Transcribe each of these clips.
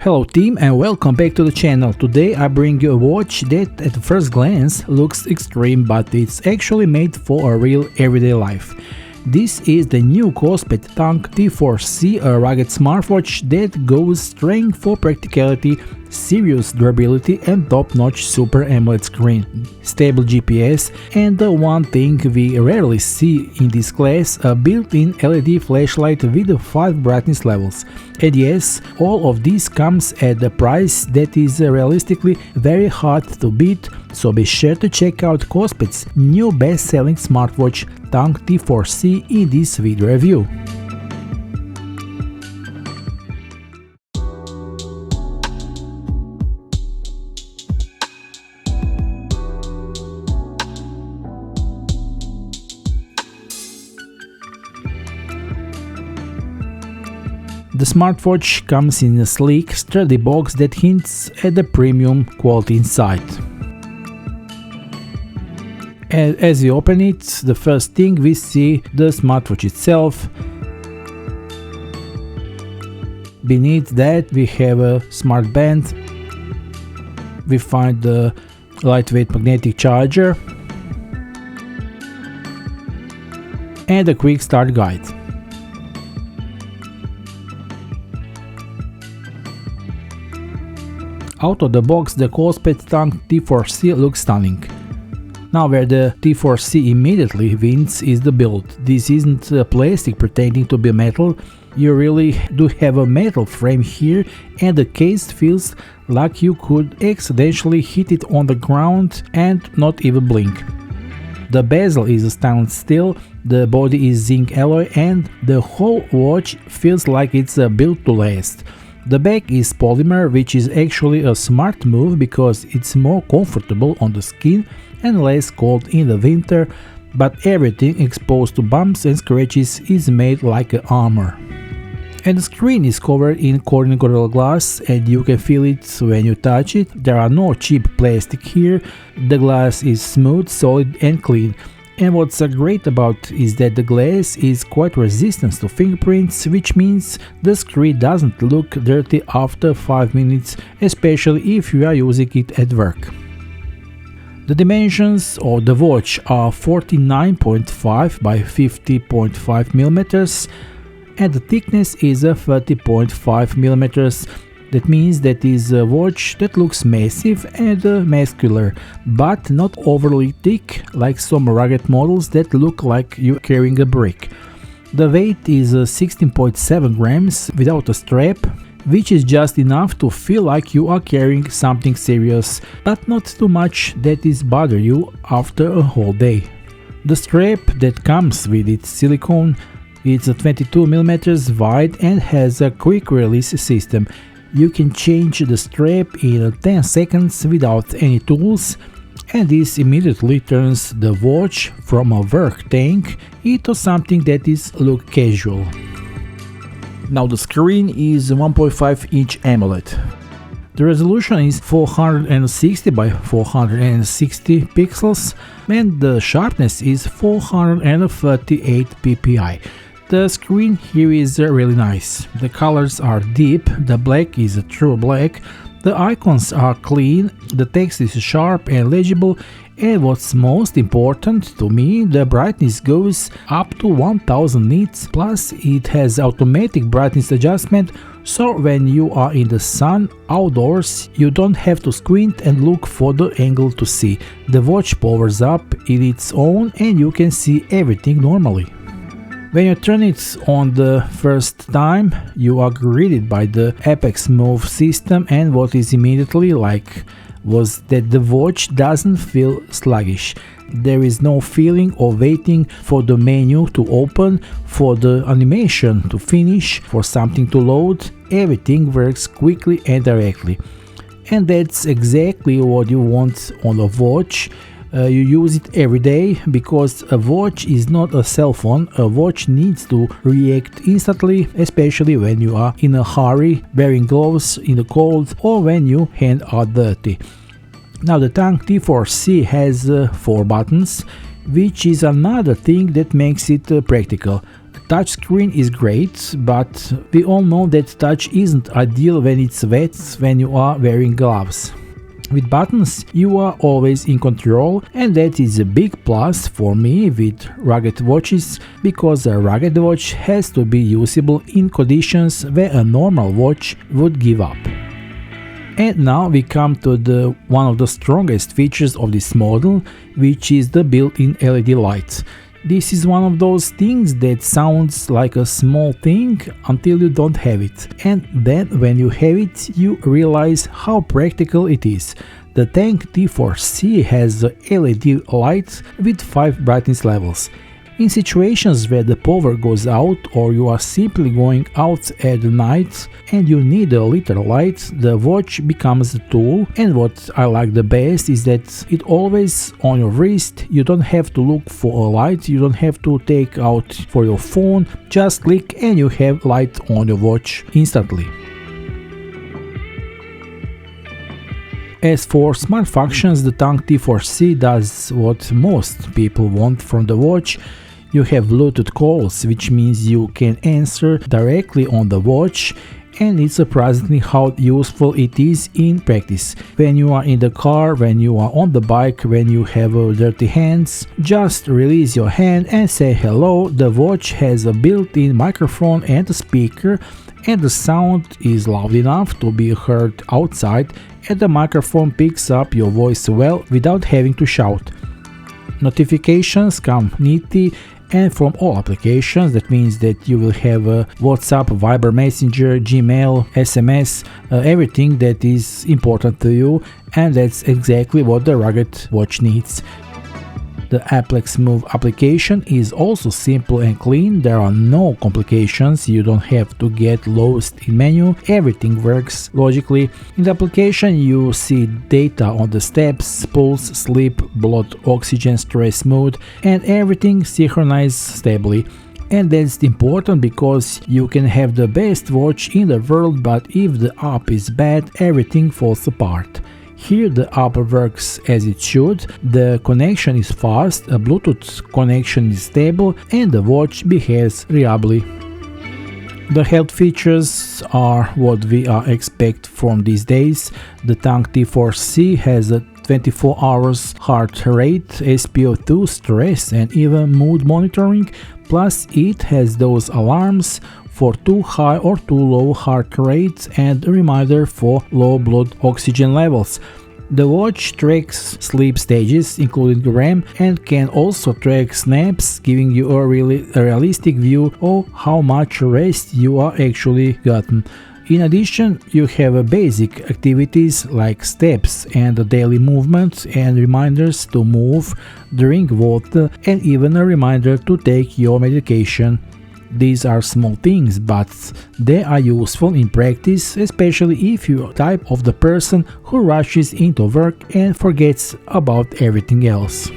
Hello team and welcome back to the channel. Today I bring you a watch that at first glance looks extreme, but it's actually made for a real everyday life. This is the new Kospet Tank T4C, a rugged smartwatch that goes straight for practicality, serious durability and top-notch Super AMOLED screen, stable GPS, and the one thing we rarely see in this class, a built-in LED flashlight with 5 brightness levels. And yes, all of this comes at a price that is realistically very hard to beat, so be sure to check out Kospet's new best-selling smartwatch Tank T4C in this video review. The smartwatch comes in a sleek, sturdy box that hints at the premium quality inside. As you open it, the first thing we see the smartwatch itself. Beneath that we have a smart band. We find the lightweight magnetic charger and a quick start guide. Out of the box, the Kospet Tank T4C looks stunning. Now where the T4C immediately wins is the build. This isn't plastic pretending to be metal, you really do have a metal frame here and the case feels like you could accidentally hit it on the ground and not even blink. The bezel is stainless steel, the body is zinc alloy and the whole watch feels like it's built to last. The back is polymer, which is actually a smart move because it's more comfortable on the skin and less cold in the winter, but everything exposed to bumps and scratches is made like armor. And the screen is covered in Corning Gorilla Glass and you can feel it when you touch it. There are no cheap plastic here, the glass is smooth, solid and clean. And what's great about is that the glass is quite resistant to fingerprints, which means the screen doesn't look dirty after 5 minutes, especially if you are using it at work. The dimensions of the watch are 49.5 by 50.5 mm and the thickness is 30.5 mm. That means that is a watch that looks massive and muscular, but not overly thick like some rugged models that look like you're carrying a brick. The weight is 16.7 grams without a strap, which is just enough to feel like you are carrying something serious, but not too much that is bother you after a whole day. The strap that comes with its silicone, it's 22 mm wide and has a quick release system. You can change the strap in 10 seconds without any tools, and this immediately turns the watch from a work tank into something that is look casual. Now the screen is 1.5-inch AMOLED. The resolution is 460 by 460 pixels and the sharpness is 438 ppi. The screen here is really nice. The colors are deep, the black is a true black, the icons are clean, the text is sharp and legible, and what's most important to me, the brightness goes up to 1000 nits, plus it has automatic brightness adjustment, so when you are in the sun outdoors you don't have to squint and look for the angle to see. The watch powers up in its own and you can see everything normally. When you turn it on the first time, you are greeted by the Apex Move system, and what is immediately like was that the watch doesn't feel sluggish. There is no feeling of waiting for the menu to open, for the animation to finish, for something to load. Everything works quickly and directly. And that's exactly what you want on a watch. You use it every day because a watch is not a cell phone. A watch needs to react instantly, especially when you are in a hurry, wearing gloves in the cold or when your hands are dirty. Now the Tank T4C has 4 buttons, which is another thing that makes it practical. touchscreen is great, but we all know that touch isn't ideal when it's wet when you are wearing gloves. With buttons, you are always in control, and that is a big plus for me with rugged watches, because a rugged watch has to be usable in conditions where a normal watch would give up. And now we come to one of the strongest features of this model, which is the built-in LED light. This is one of those things that sounds like a small thing until you don't have it, and then when you have it you realize how practical it is. The Tank T4C has a LED light with 5 brightness levels. In situations where the power goes out or you are simply going out at night and you need a little light, the watch becomes a tool, and what I like the best is that it's always on your wrist. You don't have to look for a light, you don't have to take out for your phone, just click and you have light on your watch instantly. As for smart functions, the Tank T4C does what most people want from the watch. You have Bluetooth calls, which means you can answer directly on the watch, and it's surprisingly how useful it is in practice. When you are in the car, when you are on the bike, when you have dirty hands, just release your hand and say hello. The watch has a built-in microphone and a speaker, and the sound is loud enough to be heard outside, and the microphone picks up your voice well without having to shout. Notifications come neatly and from all applications. That means that you will have WhatsApp, Viber, Messenger, Gmail, SMS, everything that is important to you, and that's exactly what the rugged watch needs. The Applex Move application is also simple and clean. There are no complications, you don't have to get lost in menu, everything works logically. In the application you see data on the steps, pulse, sleep, blood oxygen, stress mode, and everything synchronized stably. And that's important because you can have the best watch in the world, but if the app is bad, everything falls apart. Here the app works as it should, the connection is fast, a Bluetooth connection is stable, and the watch behaves reliably. The health features are what we expect from these days. The Tank T4C has a 24 hours heart rate, SpO2, stress, and even mood monitoring, plus it has those alarms for too high or too low heart rates and a reminder for low blood oxygen levels. The watch tracks sleep stages, including REM, and can also track snaps, giving you a realistic view of how much rest you are actually gotten. In addition, you have basic activities like steps and daily movement, and reminders to move, drink water, and even a reminder to take your medication. These are small things, but they are useful in practice, especially if you are the type of the person who rushes into work and forgets about everything else.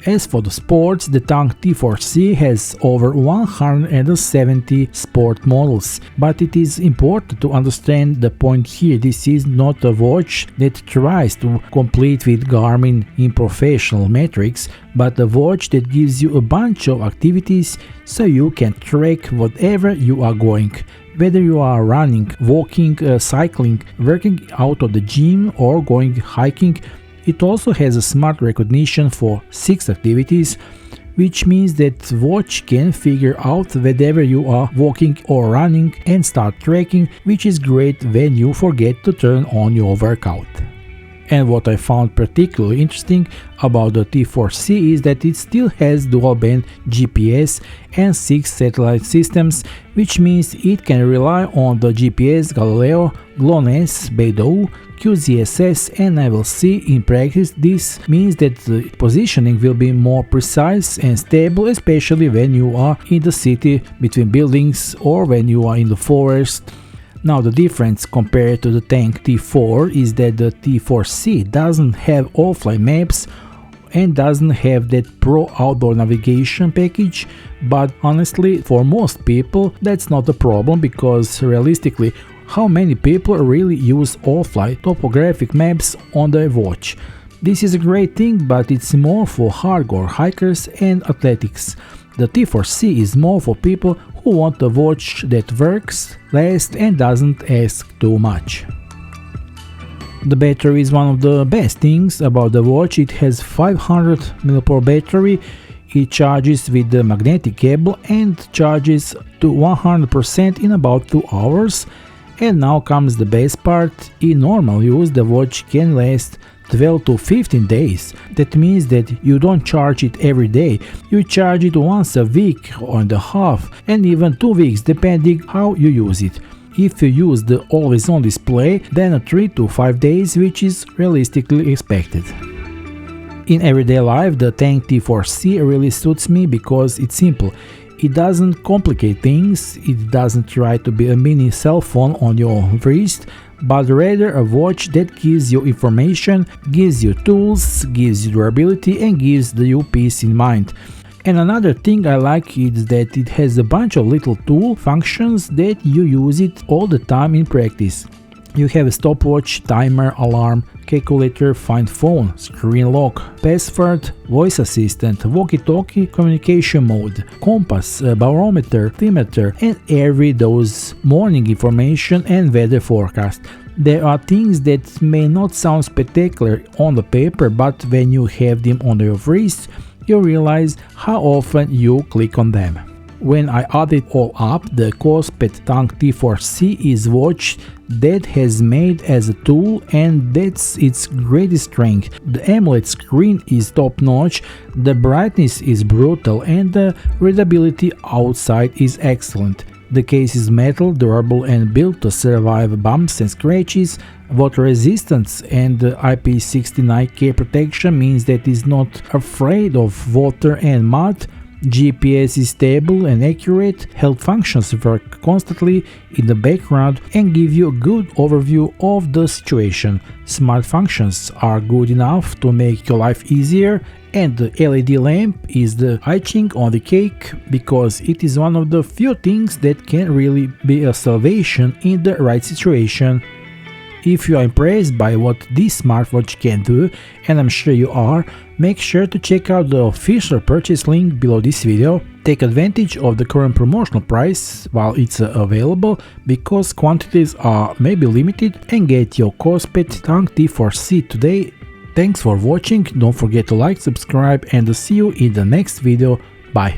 As for the sports, the Tank T4C has over 170 sport models, but it is important to understand the point here. This is not a watch that tries to compete with Garmin in professional metrics, but a watch that gives you a bunch of activities so you can track whatever you are going. Whether you are running, walking, cycling, working out of the gym, or going hiking. It also has a smart recognition for 6 activities, which means that watch can figure out whether you are walking or running and start tracking, which is great when you forget to turn on your workout. And what I found particularly interesting about the T4C is that it still has dual-band GPS and 6 satellite systems, which means it can rely on the GPS, Galileo, GLONASS, Beidou, QZSS, and I will see in practice. This means that the positioning will be more precise and stable, especially when you are in the city between buildings or when you are in the forest. Now the difference compared to the Tank T4 is that the T4C doesn't have offline maps and doesn't have that Pro Outdoor Navigation package, but honestly for most people that's not a problem, because realistically how many people really use offline topographic maps on their watch? This is a great thing, but it's more for hardcore hikers and athletics. The T4C is more for people who want a watch that works, lasts and doesn't ask too much. The battery is one of the best things about the watch. It has 500 mAh battery. It charges with the magnetic cable and charges to 100% in about 2 hours. And now comes the best part. In normal use the watch can last 12 to 15 days. That means that you don't charge it every day. You charge it once a week or and a half and even 2 weeks depending how you use it. If you use the always on display, then 3 to 5 days, which is realistically expected. In everyday life the Tank T4C really suits me because it's simple. It doesn't complicate things, it doesn't try to be a mini cell phone on your wrist, but rather a watch that gives you information, gives you tools, gives you durability and gives you peace in mind. And another thing I like is that it has a bunch of little tool functions that you use it all the time in practice. You have a stopwatch, timer, alarm, calculator, find phone, screen lock, password, voice assistant, walkie-talkie, communication mode, compass, barometer, altimeter, and every those morning information and weather forecast. There are things that may not sound spectacular on the paper, but when you have them on your wrist, you realize how often you click on them. When I add it all up, the Kospet Tank T4C is watch that has made as a tool, and that's its greatest strength. The AMOLED screen is top notch, the brightness is brutal and the readability outside is excellent. The case is metal, durable and built to survive bumps and scratches. Water resistance and IP69K protection means that it's not afraid of water and mud. GPS is stable and accurate, health functions work constantly in the background and give you a good overview of the situation. Smart functions are good enough to make your life easier, and the LED lamp is the icing on the cake because it is one of the few things that can really be a salvation in the right situation. If you are impressed by what this smartwatch can do, and I'm sure you are, make sure to check out the official purchase link below this video. Take advantage of the current promotional price while it's available, because quantities are maybe limited, and get your Kospet Tank T4C today. Thanks for watching, don't forget to like, subscribe and see you in the next video. Bye.